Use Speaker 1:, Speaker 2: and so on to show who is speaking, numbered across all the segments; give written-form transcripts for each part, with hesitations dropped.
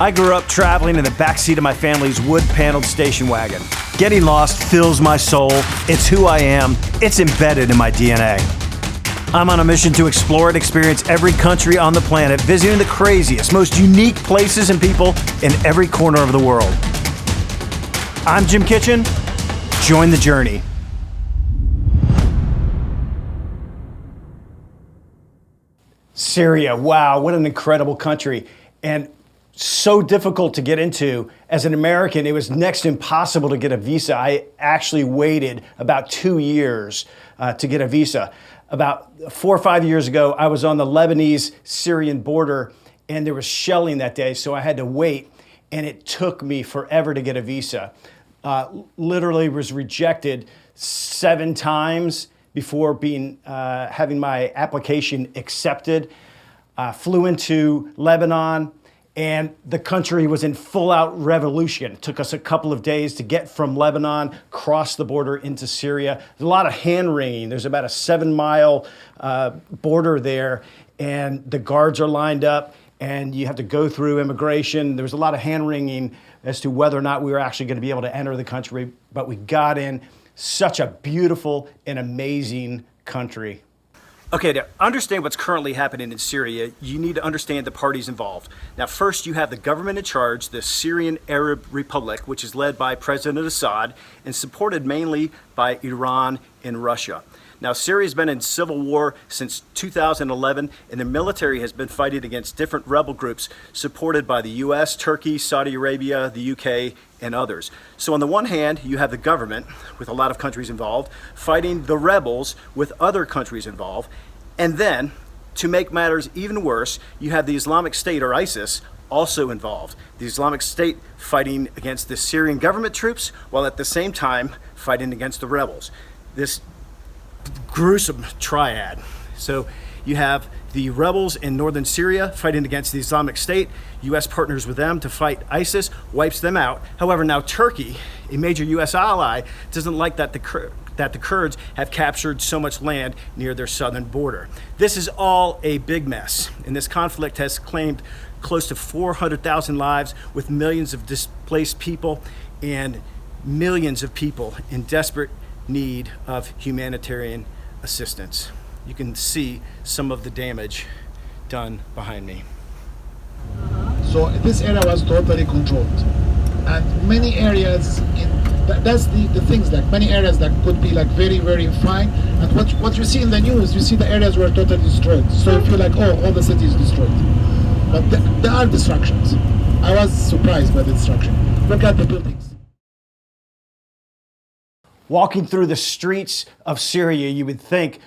Speaker 1: I grew up traveling in the backseat of my family's wood-paneled station wagon. Getting lost fills my soul. It's who I am. It's embedded in my DNA. I'm on a mission to explore and experience every country on the planet, visiting the craziest, most unique places and people in every corner of the world. I'm Jim Kitchen. Join the journey. Syria, wow, what an incredible country. And so difficult to get into. As an American, it was next to impossible to get a visa. I actually waited about 2 years to get a visa. About 4 or 5 years ago, I was on the Lebanese-Syrian border, and there was shelling that day, so I had to wait, and it took me forever to get a visa. Literally was rejected 7 times before having my application accepted. Flew into Lebanon, and the country was in full-out revolution. It took us a couple of days to get from Lebanon, cross the border into Syria. There's a lot of hand-wringing. There's about a 7-mile border there, and the guards are lined up, and you have to go through immigration. There was a lot of hand-wringing as to whether or not we were actually going to be able to enter the country, but we got in. Such a beautiful and amazing country. Okay, to understand what's currently happening in Syria, you need to understand the parties involved. Now, first, you have the government in charge, the Syrian Arab Republic, which is led by President Assad and supported mainly by Iran and Russia. Now, Syria's been in civil war since 2011, and the military has been fighting against different rebel groups supported by the US, Turkey, Saudi Arabia, the UK, and others. So on the one hand, you have the government, with a lot of countries involved, fighting the rebels with other countries involved. And then, to make matters even worse, you have the Islamic State, or ISIS, also involved. The Islamic State fighting against the Syrian government troops, while at the same time fighting against the rebels. This gruesome triad. So you have the rebels in northern Syria fighting against the Islamic State. U.S. partners with them to fight ISIS, wipes them out. However, now Turkey, a major U.S. ally, doesn't like that the Kurds have captured so much land near their southern border. This is all a big mess, and this conflict has claimed close to 400,000 lives, with millions of displaced people and millions of people in desperate need of humanitarian assistance. You can see some of the damage done behind me.
Speaker 2: So this area was totally controlled, and many areas that's the things, like many areas that could be like very, very fine, and what you see in the news, you see the areas were totally destroyed. So you feel like, oh, all the city is destroyed. But there are destructions. I was surprised by the destruction. Look at the buildings.
Speaker 1: Walking through the streets of Syria, you would think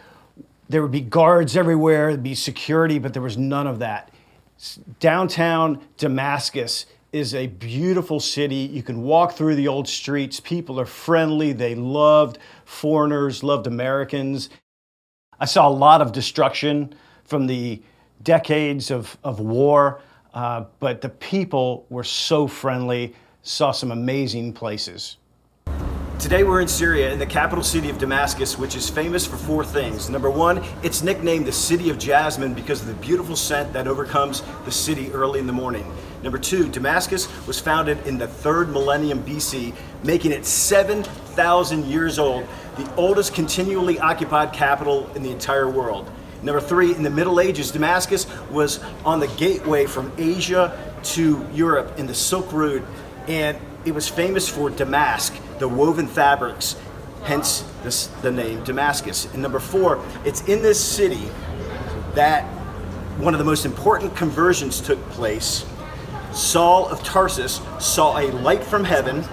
Speaker 1: there would be guards everywhere, there'd be security, but there was none of that. Downtown Damascus is a beautiful city. You can walk through the old streets. People are friendly. They loved foreigners, loved Americans. I saw a lot of destruction from the decades of war, but the people were so friendly, saw some amazing places. Today we're in Syria, in the capital city of Damascus, which is famous for 4 things. Number 1, it's nicknamed the City of Jasmine because of the beautiful scent that overcomes the city early in the morning. Number 2, Damascus was founded in the 3rd millennium BC, making it 7,000 years old, the oldest continually occupied capital in the entire world. Number 3, in the Middle Ages, Damascus was on the gateway from Asia to Europe in the Silk Road, and it was famous for damask, the woven fabrics, hence the name Damascus. And number 4, it's in this city that one of the most important conversions took place. Saul of Tarsus saw a light from heaven,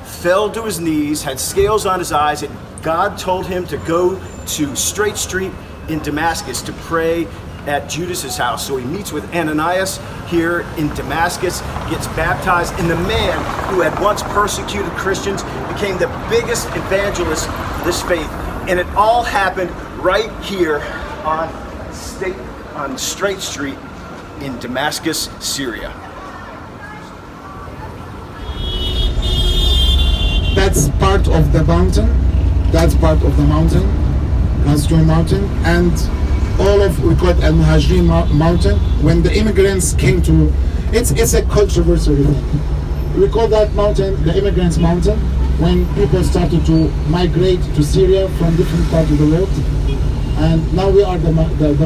Speaker 1: fell to his knees, had scales on his eyes, and God told him to go to Straight Street in Damascus to pray at Judas's house. So he meets with Ananias here in Damascus, gets baptized, and the man who had once persecuted Christians became the biggest evangelist for this faith. And it all happened right here on Straight Street in Damascus, Syria.
Speaker 2: That's part of the mountain. That's part of the mountain, Constituent Mountain, and all of, we call it Al-Muhajirin Mountain. When the immigrants came to It's a controversial thing. We call that mountain the immigrants' mountain, when people started to migrate to Syria from different parts of the world, and now we are the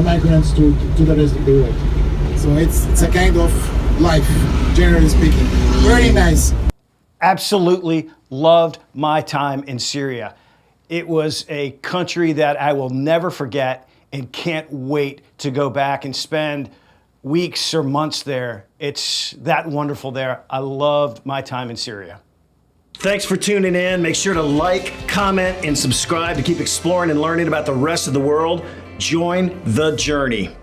Speaker 2: migrants to the rest of the world. So it's a kind of life, generally speaking. Very nice.
Speaker 1: Absolutely loved my time in Syria. It was a country that I will never forget and can't wait to go back and spend weeks or months there. It's that wonderful there. I loved my time in Syria. Thanks for tuning in. Make sure to like, comment, and subscribe to keep exploring and learning about the rest of the world. Join the journey.